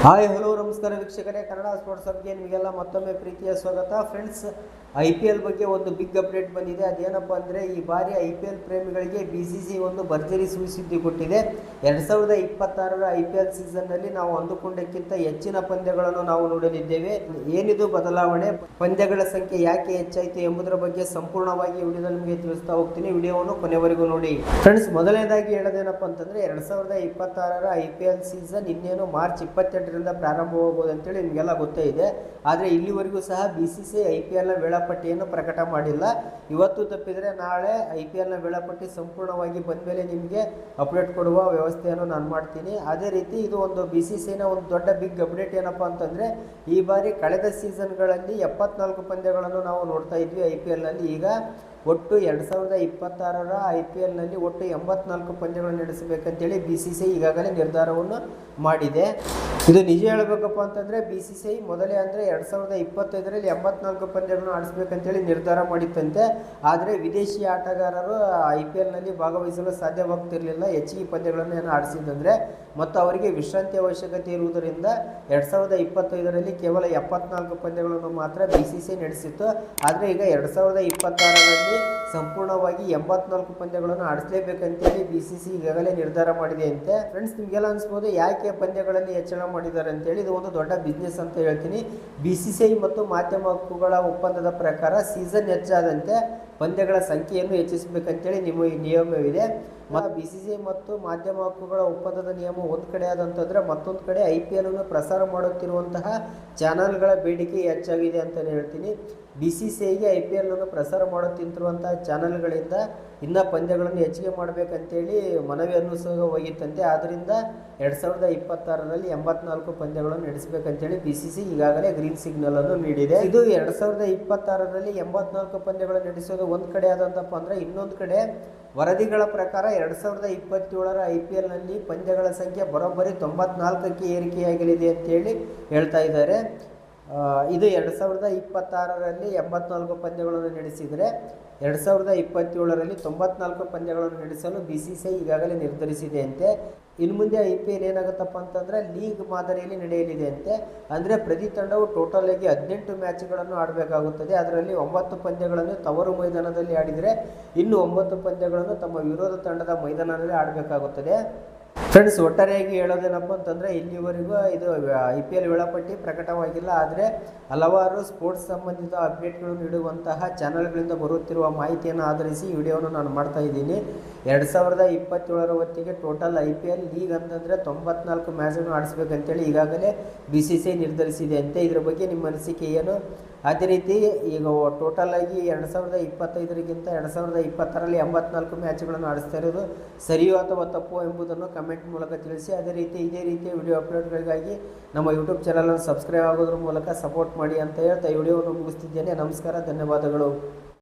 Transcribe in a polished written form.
Hi hello ನಮಸ್ಕಾರ ವೀಕ್ಷಕರೇ, Kannada sports ಹಬ್ಗೆ ನಿಮಗೆಲ್ಲ ಮತ್ತೊಮ್ಮೆ ಪ್ರೀತಿಯ ಸ್ವಾಗತ. ಫ್ರೆಂಡ್ಸ್, IPL ಬಗ್ಗೆ ಒಂದು ಬಿಗ್ ಅಪ್ಡೇಟ್ ಬಂದಿದೆ. ಅದೇನಪ್ಪ ಅಂದರೆ, ಈ ಬಾರಿ IPL ಪ್ರೇಮಿಗಳಿಗೆ BCCI ಒಂದು ಭರ್ಜರಿ ಸುದ್ದಿ ಕೊಟ್ಟಿದೆ. 2026ರ IPL ಸೀಸನ್ನಲ್ಲಿ ನಾವು ಅಂದುಕೊಂಡಕ್ಕಿಂತ ಹೆಚ್ಚಿನ ಪಂದ್ಯಗಳನ್ನು ನಾವು ನೋಡಲಿದ್ದೇವೆ. ಏನಿದು ಬದಲಾವಣೆ, ಪಂದ್ಯಗಳ ಸಂಖ್ಯೆ ಯಾಕೆ ಹೆಚ್ಚಾಯಿತು ಎಂಬುದರ ಬಗ್ಗೆ ಸಂಪೂರ್ಣವಾಗಿ ವಿಡಿಯೋದಲ್ಲಿ ನಿಮಗೆ ತಿಳಿಸ್ತಾ ಹೋಗ್ತೀನಿ. ವಿಡಿಯೋವನ್ನು ಕೊನೆವರೆಗೂ ನೋಡಿ. ಫ್ರೆಂಡ್ಸ್, ಮೊದಲನೇದಾಗಿ ಹೇಳೋದೇನಪ್ಪ ಅಂತಂದರೆ, 2026ರ IPL ಸೀಸನ್ ಇನ್ನೇನು ಮಾರ್ಚ್ 28ರಿಂದ ಪ್ರಾರಂಭವಾಗಬಹುದು ಅಂತೇಳಿ ನಿಮಗೆಲ್ಲ ಗೊತ್ತೇ ಇದೆ. ಆದರೆ ಇಲ್ಲಿವರೆಗೂ ಸಹ BCCI IPLನ ವೇಳಾಪಟ್ಟಿಯನ್ನು ಪ್ರಕಟ ಮಾಡಿಲ್ಲ. ಇವತ್ತು ತಪ್ಪಿದರೆ ನಾಳೆ IPLನ ವೇಳಾಪಟ್ಟಿ ಸಂಪೂರ್ಣವಾಗಿ ಬಂದ ಮೇಲೆ ನಿಮಗೆ ಅಪ್ಡೇಟ್ ಕೊಡುವ ವ್ಯವಸ್ಥೆಯನ್ನು ನಾನು ಮಾಡ್ತೀನಿ. ಅದೇ ರೀತಿ ಇದು ಒಂದು BCCIನ ಒಂದು ದೊಡ್ಡ ಬಿಗ್ ಅಪ್ಡೇಟ್ ಏನಪ್ಪ ಅಂತಂದರೆ, ಈ ಬಾರಿ ಕಳೆದ ಸೀಸನ್ಗಳಲ್ಲಿ 74 ಪಂದ್ಯಗಳನ್ನು ನಾವು ನೋಡ್ತಾ ಇದ್ವಿ IPLನಲ್ಲಿ. ಈಗ ಒಟ್ಟು 2026ರ IPLನಲ್ಲಿ ಒಟ್ಟು 84 ಪಂದ್ಯಗಳನ್ನು ನಡೆಸಬೇಕಂತೇಳಿ BCCI ಈಗಾಗಲೇ ನಿರ್ಧಾರವನ್ನು ಮಾಡಿದೆ. ಇದು ನಿಜ ಹೇಳಬೇಕಪ್ಪ ಅಂತಂದರೆ, BCCI ಮೊದಲೇ ಅಂದರೆ 2025ರಲ್ಲಿ 84 ಪಂದ್ಯಗಳನ್ನು ಆಡಿಸ್ಬೇಕಂತೇಳಿ ನಿರ್ಧಾರ ಮಾಡಿತ್ತಂತೆ. ಆದರೆ ವಿದೇಶಿ ಆಟಗಾರರು IPLನಲ್ಲಿ ಭಾಗವಹಿಸಲು ಸಾಧ್ಯವಾಗ್ತಿರಲಿಲ್ಲ, ಹೆಚ್ಚಿಗೆ ಪಂದ್ಯಗಳನ್ನು ಏನು ಆಡಿಸಿದಂದರೆ, ಮತ್ತು ಅವರಿಗೆ ವಿಶ್ರಾಂತಿ ಅವಶ್ಯಕತೆ ಇರುವುದರಿಂದ 2025ರಲ್ಲಿ ಕೇವಲ 74 ಪಂದ್ಯಗಳನ್ನು ಮಾತ್ರ BCCI ನಡೆಸಿತ್ತು. ಆದರೆ ಈಗ 2026ರಲ್ಲಿ ಸಂಪೂರ್ಣವಾಗಿ 84 ಪಂದ್ಯಗಳನ್ನು ಆಡಿಸಲೇಬೇಕಂತೇಳಿ BCCI ಈಗಾಗಲೇ ನಿರ್ಧಾರ ಮಾಡಿದೆ ಅಂತೆ. ಫ್ರೆಂಡ್ಸ್, ನಿಮಗೆಲ್ಲ ಅನಿಸ್ಬೋದು ಯಾಕೆ ಪಂದ್ಯಗಳಲ್ಲಿ ಹೆಚ್ಚಳ ಮಾಡಿದ್ದಾರೆ ಅಂತೇಳಿ. ಇದು ಒಂದು ದೊಡ್ಡ ಬಿಸ್ನೆಸ್ ಅಂತ ಹೇಳ್ತೀನಿ. BCCI ಮತ್ತು ಮಾಧ್ಯಮ ಹಕ್ಕುಗಳ ಒಪ್ಪಂದದ ಪ್ರಕಾರ ಸೀಸನ್ ಹೆಚ್ಚಾದಂತೆ ಪಂದ್ಯಗಳ ಸಂಖ್ಯೆಯನ್ನು ಹೆಚ್ಚಿಸಬೇಕಂತೇಳಿ ನಿಯಮವಿದೆ. BCCI ಮತ್ತು ಮಾಧ್ಯಮ ಹಕ್ಕುಗಳ ಒಪ್ಪಂದದ ನಿಯಮ ಒಂದು ಕಡೆ ಆದಂತಂದರೆ, ಮತ್ತೊಂದು ಕಡೆ IPLನ್ನು ಪ್ರಸಾರ ಮಾಡುತ್ತಿರುವಂತಹ ಚಾನಲ್ಗಳ ಬೇಡಿಕೆ ಹೆಚ್ಚಾಗಿದೆ ಅಂತಲೇ ಹೇಳ್ತೀನಿ. BCCIಗೆ IPLನ್ನು ಪ್ರಸಾರ ಮಾಡುತ್ತಿರುವಂತಹ ಚಾನಲ್ಗಳಿಂದ ಇನ್ನೂ ಪಂದ್ಯಗಳನ್ನು ಹೆಚ್ಚಿಗೆ ಮಾಡಬೇಕಂತೇಳಿ ಮನವಿಯನ್ನು ಸಹ ಹೋಗಿತ್ತಂತೆ. ಆದ್ದರಿಂದ 2026ರಲ್ಲಿ 84 ಪಂದ್ಯಗಳನ್ನು ನಡೆಸಬೇಕಂತೇಳಿ BCCI ಈಗಾಗಲೇ ಗ್ರೀನ್ ಸಿಗ್ನಲ್ ಅನ್ನು ನೀಡಿದೆ. ಇದು 2026ರಲ್ಲಿ 84 ಪಂದ್ಯಗಳನ್ನು ನಡೆಸೋದು ಒಂದು ಕಡೆ ಆದಂತಪ್ಪ ಅಂದರೆ, ಇನ್ನೊಂದು ಕಡೆ ವರದಿಗಳ ಪ್ರಕಾರ 2027ರ IPLನಲ್ಲಿ ಪಂದ್ಯಗಳ ಸಂಖ್ಯೆ ಬರೋಬ್ಬರಿ 94ಕ್ಕೆ ಏರಿಕೆಯಾಗಲಿದೆ ಅಂತೇಳಿ ಹೇಳ್ತಾ ಇದ್ದಾರೆ. ಇದು 2026ರಲ್ಲಿ 84 ಪಂದ್ಯಗಳನ್ನು ನಡೆಸಿದರೆ 2027ರಲ್ಲಿ 94 ಪಂದ್ಯಗಳನ್ನು ನಡೆಸಲು BCCI ಈಗಾಗಲೇ ನಿರ್ಧರಿಸಿದೆ ಅಂತೆ. ಇನ್ನು ಮುಂದೆ IPL ಏನಾಗುತ್ತಪ್ಪ ಅಂತಂದರೆ, ಲೀಗ್ ಮಾದರಿಯಲ್ಲಿ ನಡೆಯಲಿದೆ ಅಂತೆ. ಅಂದರೆ ಪ್ರತಿ ತಂಡವು ಟೋಟಲ್ ಆಗಿ 18 ಮ್ಯಾಚ್ಗಳನ್ನು ಆಡಬೇಕಾಗುತ್ತದೆ. ಅದರಲ್ಲಿ 9 ಪಂದ್ಯಗಳನ್ನು ತವರು ಮೈದಾನದಲ್ಲಿ ಆಡಿದರೆ ಇನ್ನು 9 ಪಂದ್ಯಗಳನ್ನು ತಮ್ಮ ವಿರೋಧ ತಂಡದ ಮೈದಾನದಲ್ಲಿ ಆಡಬೇಕಾಗುತ್ತದೆ. ಫ್ರೆಂಡ್ಸ್, ಒಟ್ಟಾರೆಯಾಗಿ ಹೇಳೋದೇನಪ್ಪ ಅಂತಂದರೆ, ಇಲ್ಲಿವರೆಗೂ ಇದು IPL ವೇಳಾಪಟ್ಟಿ ಪ್ರಕಟವಾಗಿಲ್ಲ. ಆದರೆ ಹಲವಾರು ಸ್ಪೋರ್ಟ್ಸ್ ಸಂಬಂಧಿತ ಅಪ್ಡೇಟ್ಗಳು ನೀಡುವಂತಹ ಚಾನಲ್ಗಳಿಂದ ಬರುತ್ತಿರುವ ಮಾಹಿತಿಯನ್ನು ಆಧರಿಸಿ ಈ ವಿಡಿಯೋವನ್ನು ನಾನು ಮಾಡ್ತಾ ಇದ್ದೀನಿ. 2027ರ ಹೊತ್ತಿಗೆ ಟೋಟಲ್ IPL ಲೀಗ್ ಅಂತಂದರೆ 94 ಮ್ಯಾಚನ್ನು ಆಡಿಸ್ಬೇಕಂತೇಳಿ ಈಗಾಗಲೇ BCCI ನಿರ್ಧರಿಸಿದೆ ಅಂತೆ. ಇದರ ಬಗ್ಗೆ ನಿಮ್ಮ ಅನಿಸಿಕೆ ಏನು? ಅದೇ ರೀತಿ ಈಗ ಟೋಟಲ್ ಆಗಿ 2025ರಿಗಿಂತ 2026ರಲ್ಲಿ 84 ಮ್ಯಾಚ್ಗಳನ್ನು ಆಡಿಸ್ತಾ ಇರೋದು ಸರಿಯೋ ಅಥವಾ ತಪ್ಪು ಎಂಬುದನ್ನು ಕಮೆಂಟ್ ಮೂಲಕ ತಿಳಿಸಿ. ಅದೇ ರೀತಿ ಇದೇ ರೀತಿಯ ವಿಡಿಯೋ ಅಪ್ಡೇಟ್ಗಳಿಗಾಗಿ ನಮ್ಮ ಯೂಟ್ಯೂಬ್ ಚಾನಲನ್ನು ಸಬ್ಸ್ಕ್ರೈಬ್ ಆಗೋದ್ರ ಮೂಲಕ ಸಪೋರ್ಟ್ ಮಾಡಿ ಅಂತ ಹೇಳ್ತಾ ಈ ವಿಡಿಯೋವನ್ನು ಮುಗಿಸ್ತಿದ್ದೇನೆ. ನಮಸ್ಕಾರ, ಧನ್ಯವಾದಗಳು.